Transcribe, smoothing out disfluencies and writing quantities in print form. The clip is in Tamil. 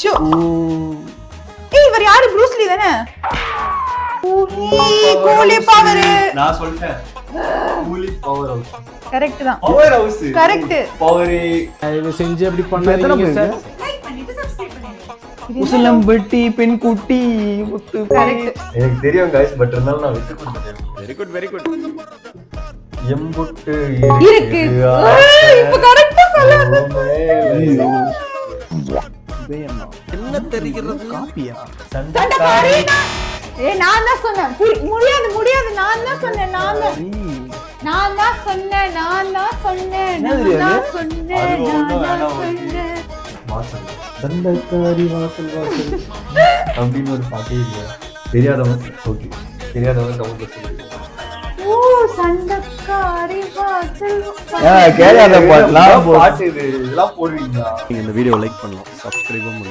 ஷோ இவர் யாரு? ப்ரூஸ் லீ தானே? கூலி பவர். நான் சொல்லிட்டேன். கூலி பவர் ஹவுஸ். கரெக்ட் தான். Power house. கரெக்ட். பவர் தயவு செஞ்சு அப்படி பண்ணாதீங்க சார். லைக் பண்ணிட்டு சப்ஸ்கிரைப் பண்ணிடுங்க. உசலம்பட்டி பெண் குட்டி முத்து. கரெக்ட். எனக்கு தெரியும் गाइस, பட் இருந்தாலும் நான் விட்டு கொடுத்தேன். Very good. எம்புட்டு இருக்கு. இப்ப கரெக்ட்டா சொல்ல வந்த. என்ன தெரிகிறது? காப்பியா? சண்டக்காரி. நான் தான் சொன்னேன். முடியாது. நான் தான் சொன்னேன். சண்டக்காரி வாசல் அப்படின்னு ஒரு பாட்டே இல்ல. தெரியாதவங்க ஓகே, தெரியாதவங்க கவுண்ட் சொல்லுங்க. ஓ சண்டக்காரி வாசல். கேட்காத பாட்டு இது. இதெல்லாம் போடுவீங்களா? இந்த வீடியோ லைக் பண்ணலாம், சப்ஸ்கிரைபும் பண்ணலாம்.